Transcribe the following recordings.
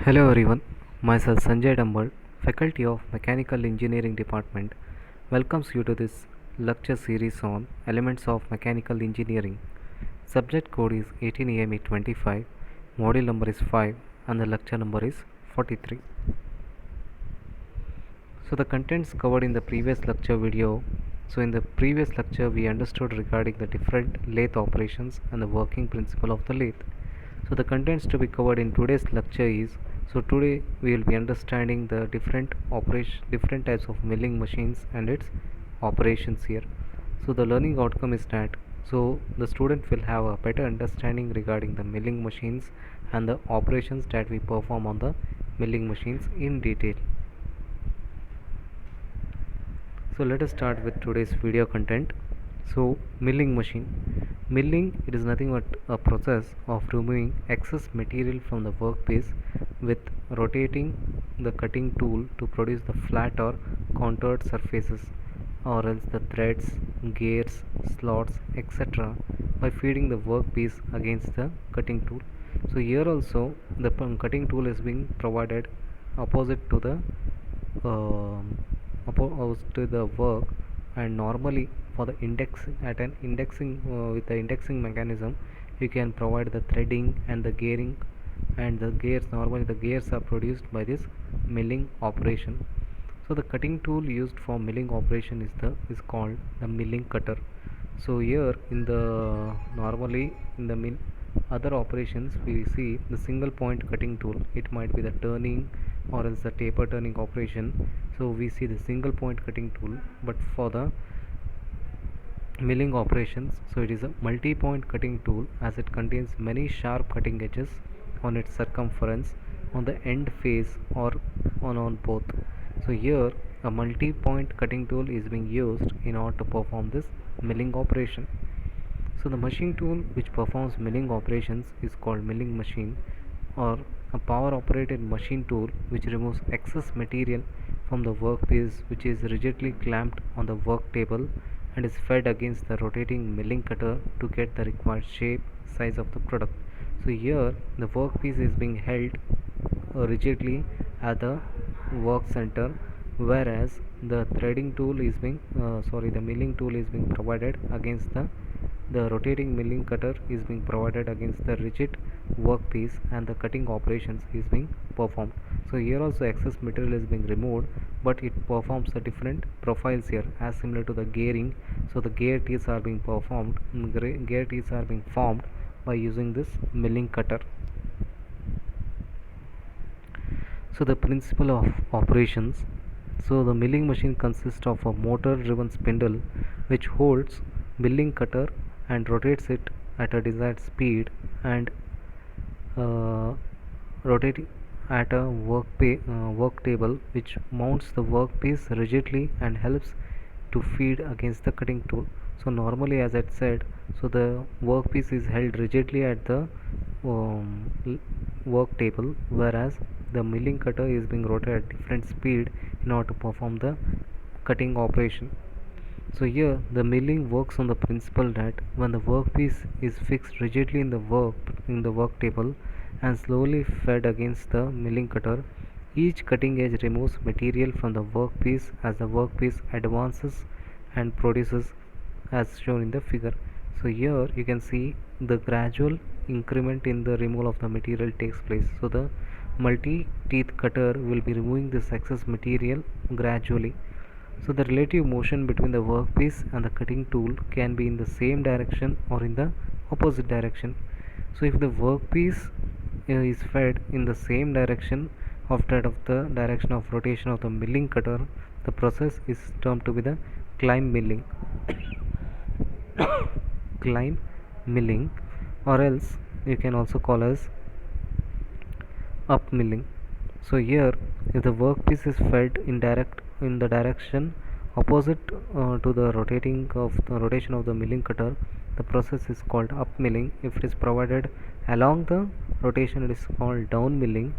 Hello everyone, myself Sanjay Dambal, Faculty of Mechanical Engineering Department, welcomes you to this lecture series on Elements of Mechanical Engineering. Subject code is 18AME25, module number is 5 and the lecture number is 43. So the contents covered in the previous lecture video. So in the previous lecture we understood regarding the different lathe operations and the working principle of the lathe. So the contents to be covered in today's lecture is, so today we will be understanding the different types of milling machines and its operations here. So the learning outcome is that the student will have a better understanding regarding the milling machines and the operations that we perform on the milling machines in detail. So let us start with today's video content. So milling machine. Milling, it is nothing but a process of removing excess material from the workpiece with rotating the cutting tool to produce the flat or contoured surfaces, or else the threads, gears, slots, etc. by feeding the workpiece against the cutting tool. So here also the cutting tool is being provided opposite to the opposed to the work, and normally for the index at an indexing with the indexing mechanism you can provide the threading and the gearing, and the gears, normally the gears are produced by this milling operation. So the cutting tool used for milling operation is called the milling cutter. So here in the normally in the other operations we see the single point cutting tool, it might be the turning or else the taper turning operation. So we see the single point cutting tool, but for the milling operations, so it is a multi-point cutting tool as it contains many sharp cutting edges on its circumference, on the end face, or on both. So here a multi-point cutting tool is being used in order to perform this milling operation. So the machine tool which performs milling operations is called milling machine, or a power operated machine tool which removes excess material from the workpiece, which is rigidly clamped on the work table and is fed against the rotating milling cutter to get the required shape, size of the product. So here the workpiece is being held rigidly at the work center, whereas the threading tool is being the milling tool is being provided against the rotating milling cutter is being provided against the rigid workpiece, and the cutting operations is being performed. So here also excess material is being removed, but it performs the different profiles here as similar to the gearing. So the gear teeth are being performed, gear teeth are being formed by using this milling cutter. So the principle of operations. So the milling machine consists of a motor driven spindle which holds milling cutter and rotates it at a desired speed, and rotating at a work table which mounts the workpiece rigidly and helps to feed against the cutting tool. So normally, as I said, so the workpiece is held rigidly at the work table, whereas the milling cutter is being rotated at different speed in order to perform the cutting operation. So here the milling works on the principle that when the workpiece is fixed rigidly in the work table and slowly fed against the milling cutter, each cutting edge removes material from the workpiece as the workpiece advances and produces as shown in the figure. So here you can see the gradual increment in the removal of the material takes place. So the multi-teeth cutter will be removing this excess material gradually. So the relative motion between the workpiece and the cutting tool can be in the same direction or in the opposite direction. So if the workpiece is fed in the same direction of that of the direction of rotation of the milling cutter, the process is termed to be the climb milling climb milling, or else you can also call as up milling. So here if the workpiece is fed in the direction opposite to the rotation of the milling cutter, the process is called up milling. If it is provided along the rotation, it is called down milling.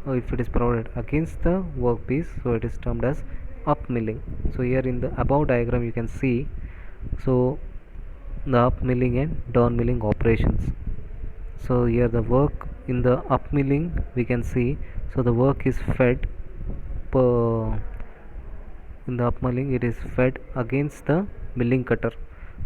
If it is provided against the workpiece, so it is termed as up milling. So here in the above diagram you can see so the up milling and down milling operations. So here the work in the up milling we can see, so the work is fed per, in the up milling it is fed against the milling cutter,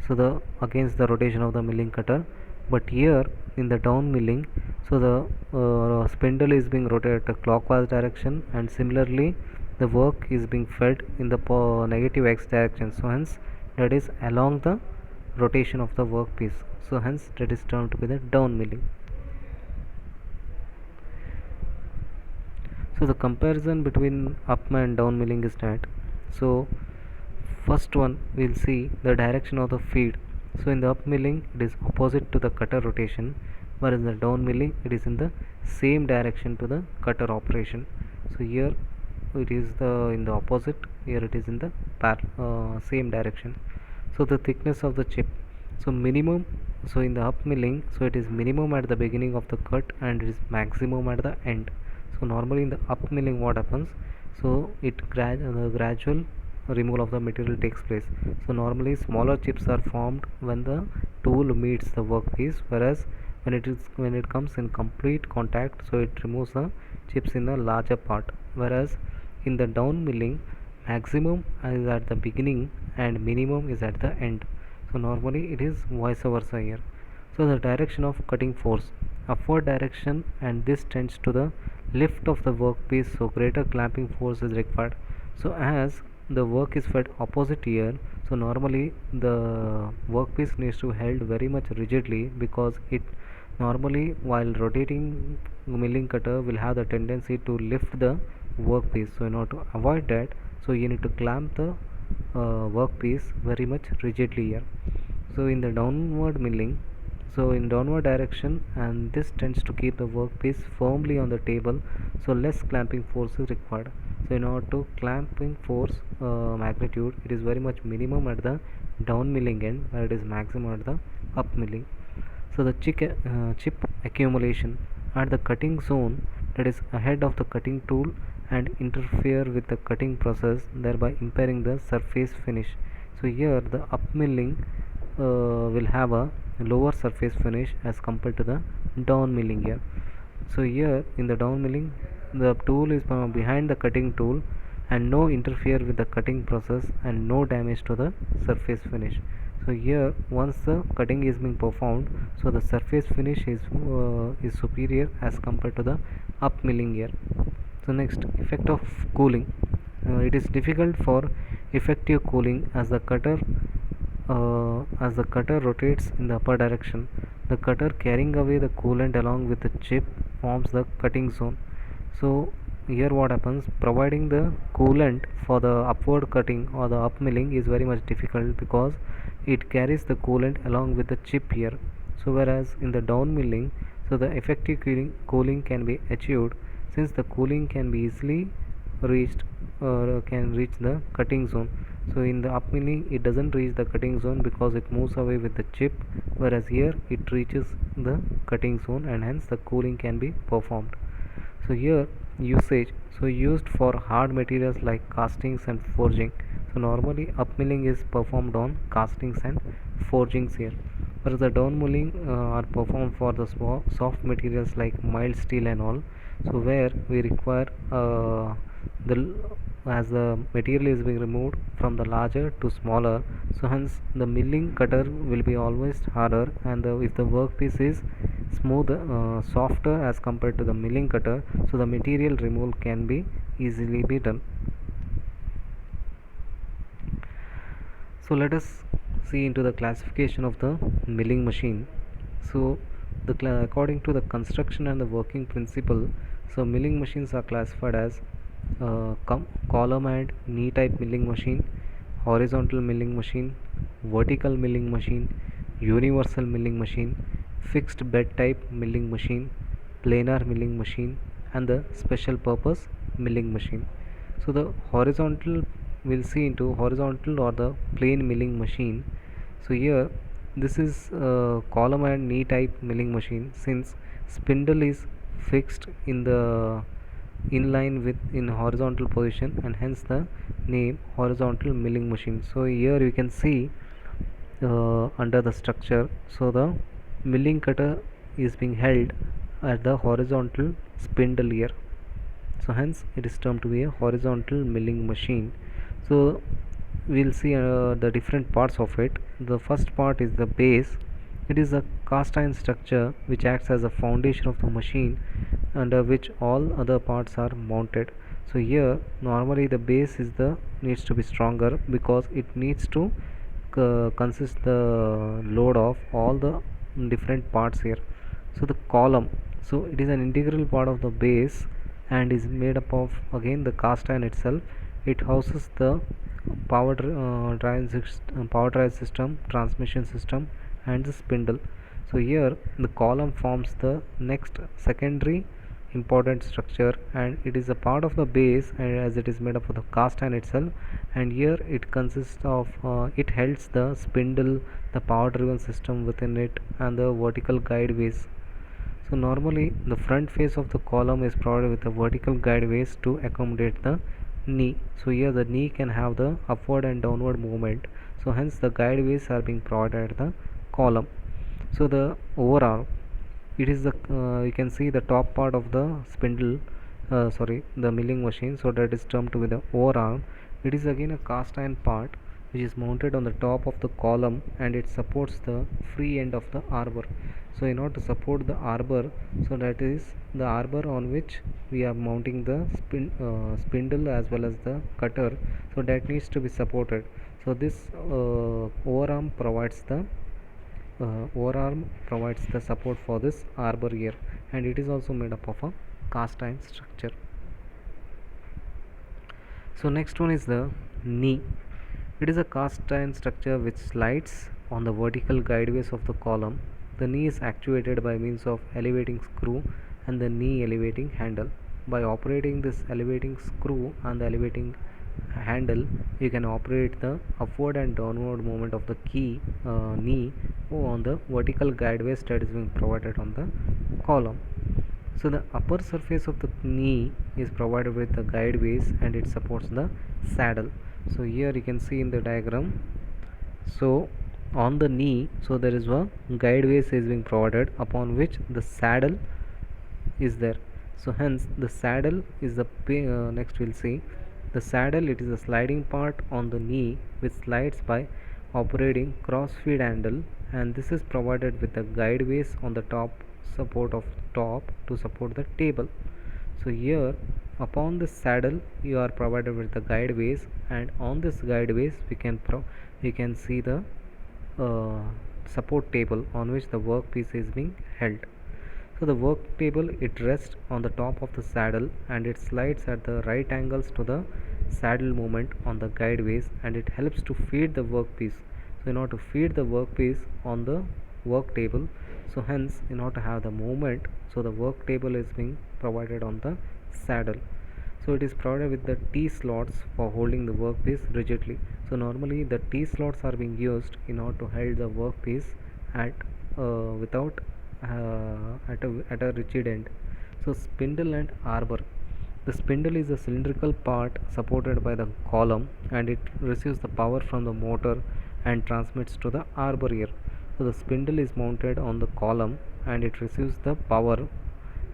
so the against the rotation of the milling cutter. But here in the down milling, so the spindle is being rotated clockwise direction, and similarly the work is being fed in the negative x direction, so hence that is along the rotation of the workpiece, so hence that is termed to be the down milling. So the comparison between up and down milling is that, so first one we'll see the direction of the feed. So in the up milling it is opposite to the cutter rotation, whereas the down milling it is in the same direction to the cutter operation. So here it is the in the opposite, here it is in the same direction. So the thickness of the chip, so minimum, so in the up milling, so it is minimum at the beginning of the cut and it is maximum at the end. So normally in the up milling what happens, so it gradual removal of the material takes place. So normally smaller chips are formed when the tool meets the workpiece, whereas when it comes in complete contact, so it removes the chips in the larger part, whereas in the down milling maximum is at the beginning and minimum is at the end. So normally it is vice versa here. So the direction of cutting force, upward direction, and this tends to the lift of the workpiece, so greater clamping force is required. So as the work is fed opposite here, so normally the workpiece needs to held very much rigidly, because it normally while rotating milling cutter will have the tendency to lift the workpiece. So in order to avoid that, so you need to clamp the workpiece very much rigidly here. So in the downward milling, so in downward direction, and this tends to keep the workpiece firmly on the table, so less clamping force is required. So in order to clamping force magnitude, it is very much minimum at the down milling end, where it is maximum at the up milling. So the chip accumulation at the cutting zone, that is ahead of the cutting tool, and interfere with the cutting process, thereby impairing the surface finish. So here the up milling will have a lower surface finish as compared to the down milling here. So here in the down milling, the tool is behind the cutting tool and no interfere with the cutting process and no damage to the surface finish. So here once the cutting is being performed, so the surface finish is superior as compared to the up milling here. So next, effect of cooling. It is difficult for effective cooling as the cutter rotates in the upper direction. The cutter carrying away the coolant along with the chip forms the cutting zone. So here what happens, providing the coolant for the upward cutting or the up milling is very much difficult, because it carries the coolant along with the chip here. So whereas in the down milling, so the effective cooling can be achieved, since the cooling can be easily reached or can reach the cutting zone. So in the up milling it doesn't reach the cutting zone because it moves away with the chip, whereas here it reaches the cutting zone and hence the cooling can be performed. So here usage, so used for hard materials like castings and forging. So normally up milling is performed on castings and forgings here, whereas the down milling are performed for the soft materials like mild steel and all. So where we require the as the material is being removed from the larger to smaller, so hence the milling cutter will be always harder, and if the workpiece is smooth softer as compared to the milling cutter, so the material removal can be easily be done. So let us see into the classification of the milling machine. So according to the construction and the working principle, so milling machines are classified as column and knee type milling machine, horizontal milling machine, vertical milling machine, universal milling machine, fixed bed type milling machine, planar milling machine, and the special purpose milling machine. So the horizontal, we'll see into horizontal or the plane milling machine. So here this is column and knee type milling machine, since spindle is fixed in the in line with in horizontal position, and hence the name horizontal milling machine. So here you can see under the structure, so the milling cutter is being held at the horizontal spindle here. So hence it is termed to be a horizontal milling machine. So we'll see the different parts of it. The first part is the base. It is a cast iron structure which acts as a foundation of the machine, under which all other parts are mounted. So here normally the base is the needs to be stronger because it needs to consist the load of all the different parts here. So the column, so it is an integral part of the base and is made up of again the cast iron itself. It houses the power drive system, transmission system, and the spindle. So here the column forms the next secondary important structure, and it is a part of the base, and as it is made up of the cast iron itself. And here it consists of it holds the spindle, the power driven system within it, and the vertical guideways. So normally the front face of the column is provided with the vertical guideways to accommodate the knee. So here the knee can have the upward and downward movement, so hence the guideways are being provided at the column. So the overarm, it is the you can see the top part of the spindle, the milling machine, so that is termed to be the overarm. It is again a cast iron part which is mounted on the top of the column, and it supports the free end of the arbor. So in order to support the arbor, so that is the arbor on which we are mounting the spindle as well as the cutter, so that needs to be supported. So this overarm provides the support for this arbor here, and it is also made up of a cast iron structure. So next one is the knee. It is a cast iron structure which slides on the vertical guideways of the column. The knee is actuated by means of elevating screw and the knee elevating handle. By operating this elevating screw and the elevating handle, you can operate the upward and downward movement of the knee on the vertical guideways that is being provided on the column. So the upper surface of the knee is provided with the guideways, and it supports the saddle. So here you can see in the diagram, so on the knee, so there is a guideways is being provided upon which the saddle is there. So hence the saddle is the next we'll see the saddle. It is a sliding part on the knee which slides by operating cross feed handle, and this is provided with the guideways on the top support of top to support the table. So here upon this saddle you are provided with the guideways, and on this guideways we can see the support table on which the workpiece is being held. So the work table, it rests on the top of the saddle, and it slides at the right angles to the saddle movement on the guideways, and it helps to feed the workpiece. So in order to feed the workpiece on the work table, so hence in order to have the movement, so the work table is being provided on the saddle. So it is provided with the T slots for holding the workpiece rigidly. So normally the T slots are being used in order to hold the workpiece at without at a rigid end. So spindle and arbor. The spindle is a cylindrical part supported by the column, and it receives the power from the motor and transmits to the arbor here. So the spindle is mounted on the column, and it receives the power,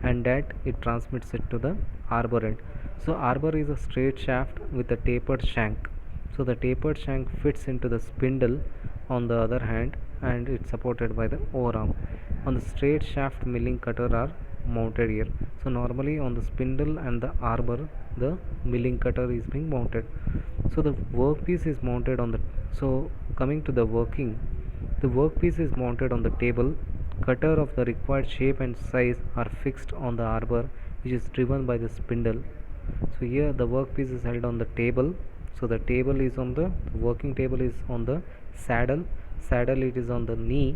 and that it transmits it to the arbor end. So arbor is a straight shaft with a tapered shank. So the tapered shank fits into the spindle on the other hand, and it's supported by the overarm. On the straight shaft, milling cutter are mounted here. So normally on the spindle and the arbor, the milling cutter is being mounted. So the workpiece is mounted on the, so coming to the working, the workpiece is mounted on the table. Cutter of the required shape and size are fixed on the arbor, which is driven by the spindle. So here the workpiece is held on the table. So the table is on the working table is on the saddle. Saddle it is on the knee,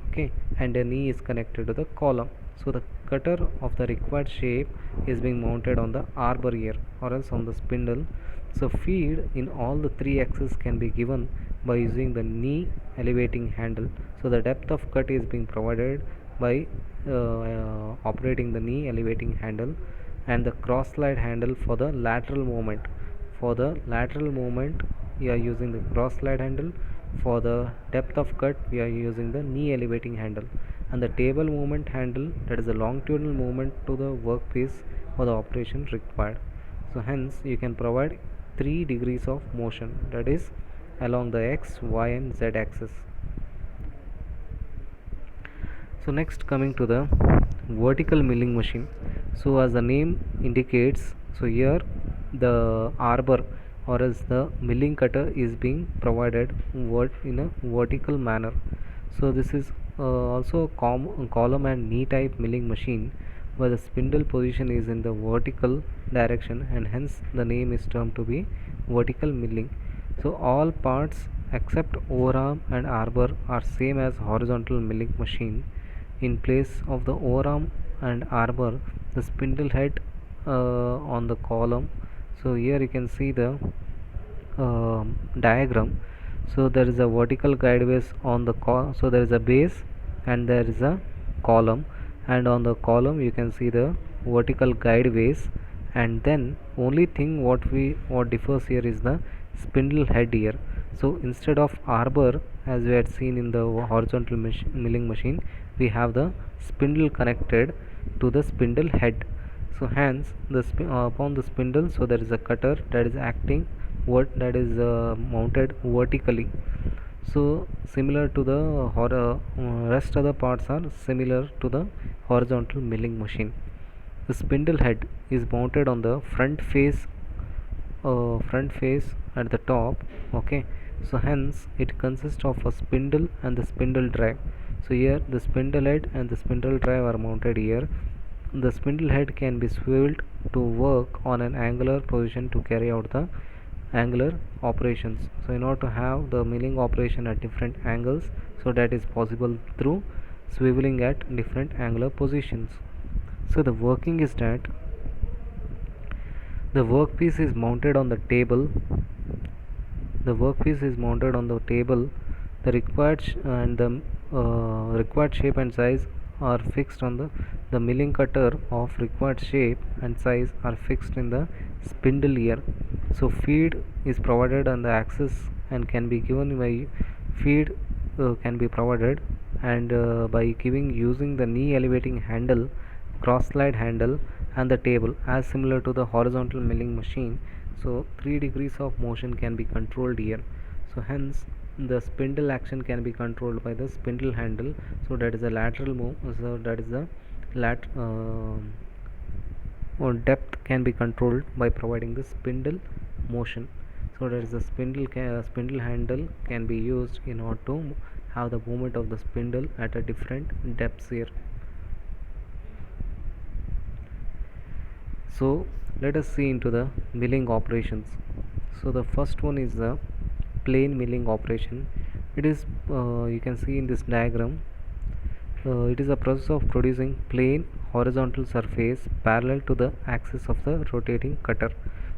okay, and the knee is connected to the column. So the cutter of the required shape is being mounted on the arbor here, or else on the spindle. So feed in all the three axes can be given by using the knee elevating handle. So the depth of cut is being provided by operating the knee elevating handle, and the cross slide handle for the lateral movement. For the lateral movement we are using the cross slide handle. For the depth of cut we are using the knee elevating handle. and the table movement handle, that is the longitudinal movement to the workpiece for the operation required. So hence you can provide 3 degrees of motion, that is along the x, y and z axis. So next, coming to the vertical milling machine. So as the name indicates, so here the arbor or as the milling cutter is being provided in a vertical manner. So this is also a column and knee type milling machine where the spindle position is in the vertical direction, and hence the name is termed to be vertical milling. So all parts except overarm and arbor are same as horizontal milling machine. In place of the overarm and arbor, the spindle head on the column. So here you can see the diagram. So there is a vertical guideways on the so there is a base and there is a column, and on the column you can see the vertical guideways, and then only thing what differs here is the spindle head here. So instead of arbor as we had seen in the horizontal milling machine, we have the spindle connected to the spindle head. So hence the upon the spindle, so there is a cutter that is acting that is mounted vertically. So similar to the rest of the parts are similar to the horizontal milling machine. The spindle head is mounted on the front face at the top. Okay, so hence it consists of a spindle and the spindle drive. So here the spindle head and the spindle drive are mounted here. The spindle head can be swiveled to work on an angular position to carry out the angular operations. So in order to have the milling operation at different angles, so that is possible through swiveling at different angular positions. So the working is that the workpiece is mounted on the table. The workpiece is mounted on the table. The required shape and size are fixed on the milling cutter of required shape and size are fixed in the spindle here. So feed is provided on the axis and can be given by feed can be provided and by giving using the knee elevating handle, cross slide handle and the table as similar to the horizontal milling machine. So 3 degrees of motion can be controlled here. So hence the spindle action can be controlled by the spindle handle. So that is a lateral move. So that is the or depth can be controlled by providing the spindle motion. So that is the spindle handle can be used in order to have the movement of the spindle at a different depths here. So let us see into the milling operations. So the first one is the plane milling operation. It is you can see in this diagram, it is a process of producing plane horizontal surface parallel to the axis of the rotating cutter.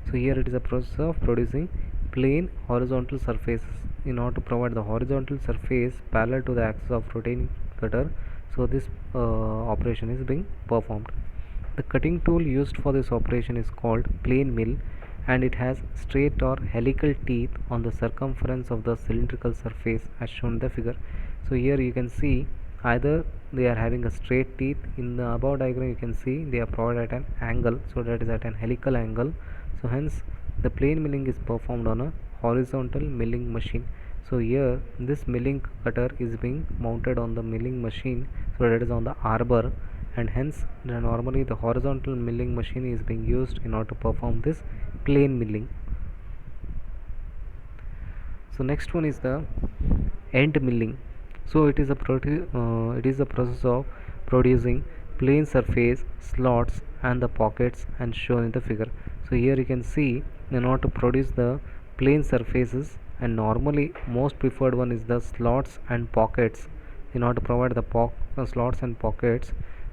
So here it is a process of producing plane horizontal surfaces in order to provide the horizontal surface parallel to the axis of rotating cutter. So this operation is being performed. The cutting tool used for this operation is called plane mill, and it has straight or helical teeth on the circumference of the cylindrical surface as shown in the figure. So here you can see either they are having a straight teeth. In the above diagram you can see they are provided at an angle, so that is at an helical angle. So hence the plane milling is performed on a horizontal milling machine. So here this milling cutter is being mounted on the milling machine, so that is on the arbor, and hence normally the horizontal milling machine is being used in order to perform this plane milling. So next one is the end milling. So it is a process of producing plane surface, slots and the pockets and shown in the figure. So here you can see in order to produce the plane surfaces, and normally most preferred one is the slots and pockets in order to provide the slots and pockets.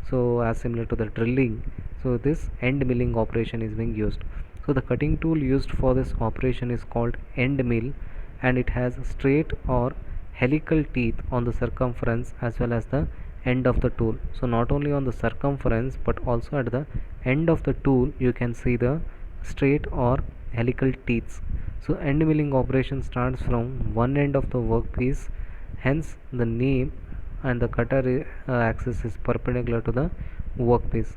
So as similar to the drilling, so this end milling operation is being used. So the cutting tool used for this operation is called end mill, and it has straight or helical teeth on the circumference as well as the end of the tool. So not only on the circumference but also at the end of the tool you can see the straight or helical teeth. So end milling operation starts from one end of the workpiece, hence the name and the cutter axis is perpendicular to the workpiece.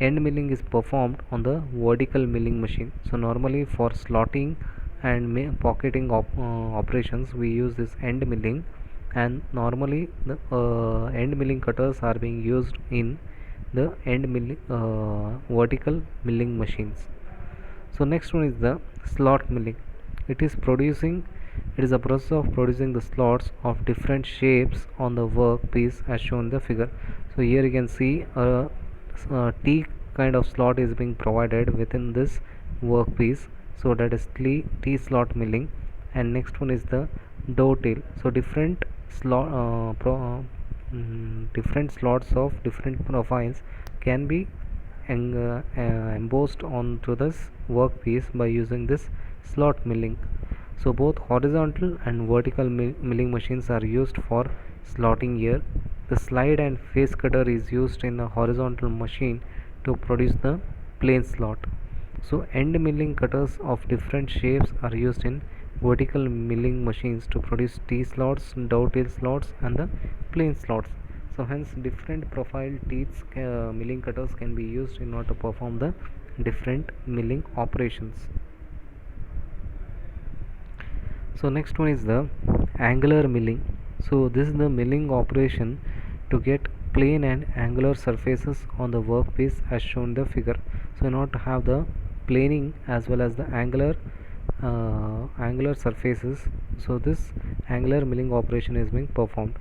End milling is performed on the vertical milling machine. So normally for slotting and pocketing operations we use this end milling, and normally the end milling cutters are being used in the end milling vertical milling machines. So next one is the slot milling. It is a process of producing the slots of different shapes on the workpiece as shown in the figure. So here you can see a T kind of slot is being provided within this workpiece, so that is T slot milling. And next one is the dovetail. So different slots of different profiles can be embossed onto this workpiece by using this slot milling. So both horizontal and vertical milling machines are used for slotting here. The slide and face cutter is used in a horizontal machine to produce the plane slot. So end milling cutters of different shapes are used in vertical milling machines to produce T slots, dovetail slots and the plane slots. So hence different profile teeth milling cutters can be used in order to perform the different milling operations. So next one is the angular milling. So this is the milling operation to get plane and angular surfaces on the workpiece as shown in the figure. So in order to have the planing as well as the angular surfaces, so this angular milling operation is being performed.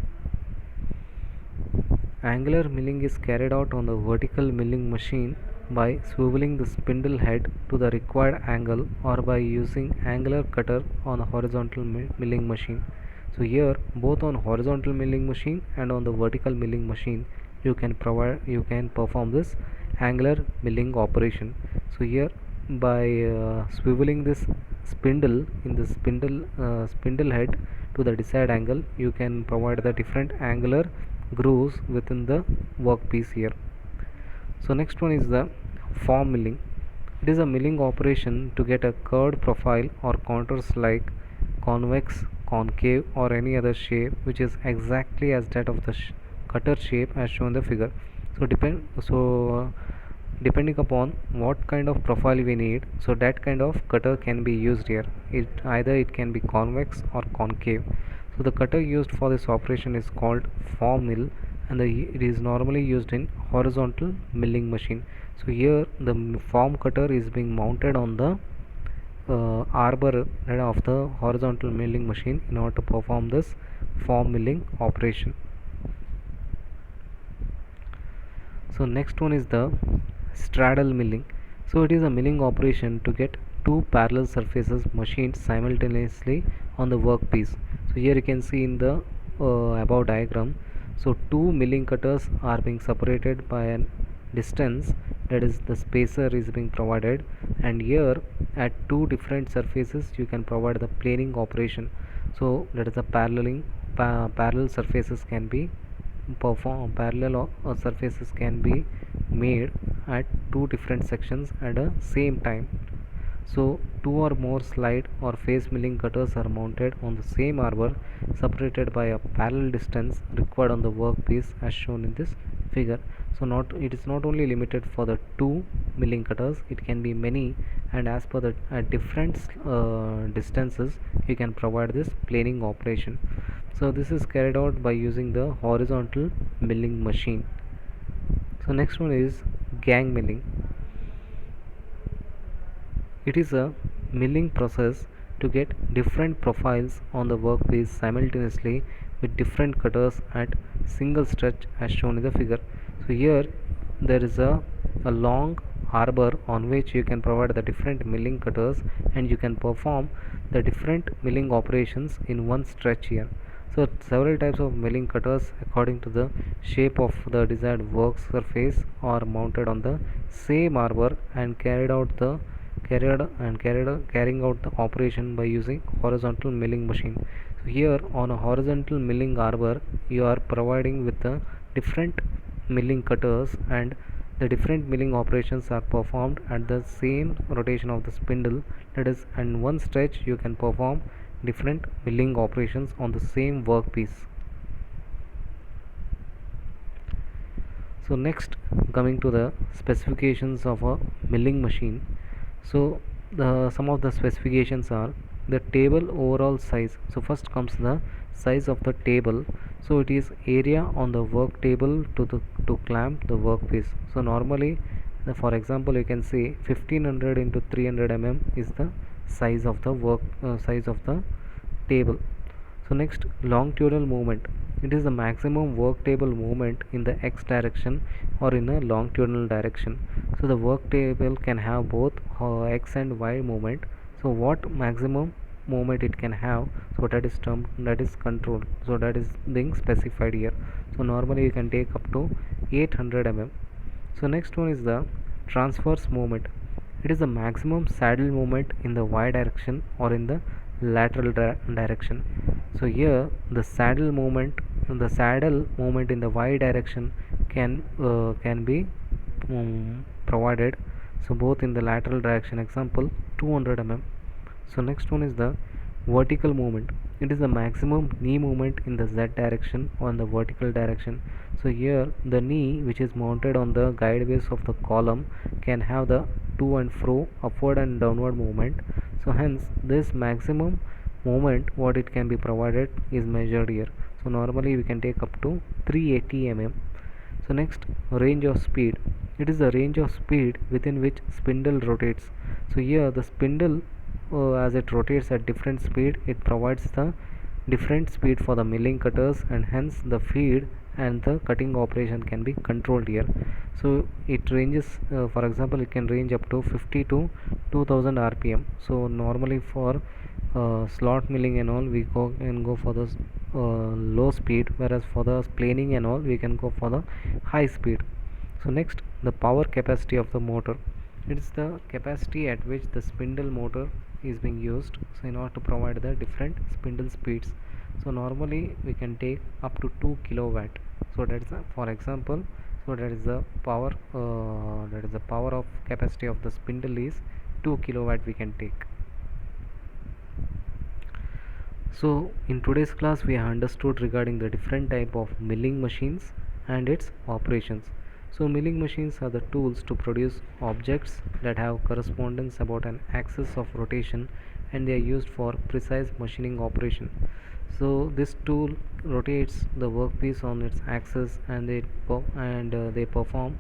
Angular milling is carried out on the vertical milling machine by swiveling the spindle head to the required angle or by using angular cutter on a horizontal milling machine. So here both on horizontal milling machine and on the vertical milling machine you can perform this angular milling operation. So here by swiveling this spindle in the spindle head to the desired angle, you can provide the different angular grooves within the workpiece here. So next one is the form milling. It is a milling operation to get a curved profile or contours like convex, concave or any other shape which is exactly as that of the cutter shape as shown in the figure. Depending upon what kind of profile we need, so that kind of cutter can be used here. It can be convex or concave. So the cutter used for this operation is called form mill, and it is normally used in horizontal milling machine. So here the form cutter is being mounted on the arbor of the horizontal milling machine in order to perform this form milling operation. So next one is the straddle milling. So it is a milling operation to get two parallel surfaces machined simultaneously on the workpiece. So here you can see in the above diagram, so two milling cutters are being separated by an distance, that is the spacer is being provided, and here at two different surfaces you can provide the planing operation. So that is the parallel surfaces can be parallel surfaces can be made at two different sections at the same time. So two or more slide or face milling cutters are mounted on the same arbor separated by a parallel distance required on the workpiece as shown in this figure. So it is not only limited for the two milling cutters, it can be many, and as per the different distances you can provide this planing operation. So this is carried out by using the horizontal milling machine. So next one is gang milling. It is a milling process to get different profiles on the workpiece simultaneously with different cutters at single stretch as shown in the figure. So here there is a long arbor on which you can provide the different milling cutters, and you can perform the different milling operations in one stretch here. So several types of milling cutters according to the shape of the desired work surface are mounted on the same arbor and carrying out the operation by using horizontal milling machine. So here on a horizontal milling arbor you are providing with the different milling cutters, and the different milling operations are performed at the same rotation of the spindle, that is in one stretch you can perform different milling operations on the same workpiece. So next, coming to the specifications of a milling machine. So the some of the specifications are the table overall size. So first comes the size of the table. So it is area on the work table to clamp the workpiece. So normally, for example, you can say 1500 into 300 is the size of the table. So next, longitudinal movement. It is the maximum work table movement in the x direction or in a longitudinal direction. So the work table can have both x and y movement. So what maximum movement it can have, so that is term, that is controlled, so that is being specified here. So normally you can take up to 800 So next one is the transverse movement. It is the maximum saddle movement in the y direction or in the lateral direction. So here the saddle movement in the y direction can be provided. So both in the lateral direction, example 200 So next one is the vertical movement. It is the maximum knee movement in the z direction or in the vertical direction. So here the knee, which is mounted on the guide base of the column, can have the to and fro, upward and downward movement. So hence this maximum movement what it can be provided is measured here. So normally we can take up to 380 So next, range of speed. It is the range of speed within which spindle rotates. So here the spindle, as it rotates at different speed, it provides the different speed for the milling cutters, and hence the feed and the cutting operation can be controlled here. So it ranges, for example, it can range up to 50 to 2000 rpm. So normally for slot milling and all, we can go for the low speed, whereas for the planing and all, we can go for the high speed. So next, the power capacity of the motor. It is the capacity at which the spindle motor is being used, so in order to provide the different spindle speeds. So normally we can take up to 2 kilowatt. So that is for example, so that is the power of capacity of the spindle is 2 kilowatt we can take. So in today's class we have understood regarding the different type of milling machines and its operations. So milling machines are the tools to produce objects that have correspondence about an axis of rotation, and they are used for precise machining operation. So this tool rotates the workpiece on its axis, and they perform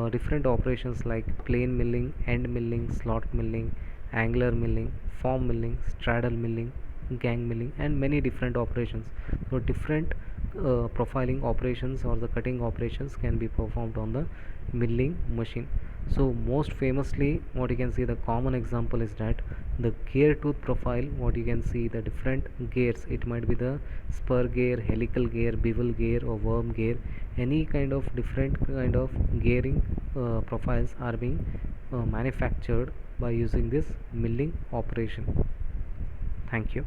different operations like plane milling, end milling, slot milling, angular milling, form milling, straddle milling, gang milling, and many different operations. So different profiling operations or the cutting operations can be performed on the milling machine. So most famously, what you can see, the common example is that the gear tooth profile, what you can see, the different gears, it might be the spur gear, helical gear, bevel gear, or worm gear. Any kind of different kind of gearing profiles are being manufactured by using this milling operation. Thank you.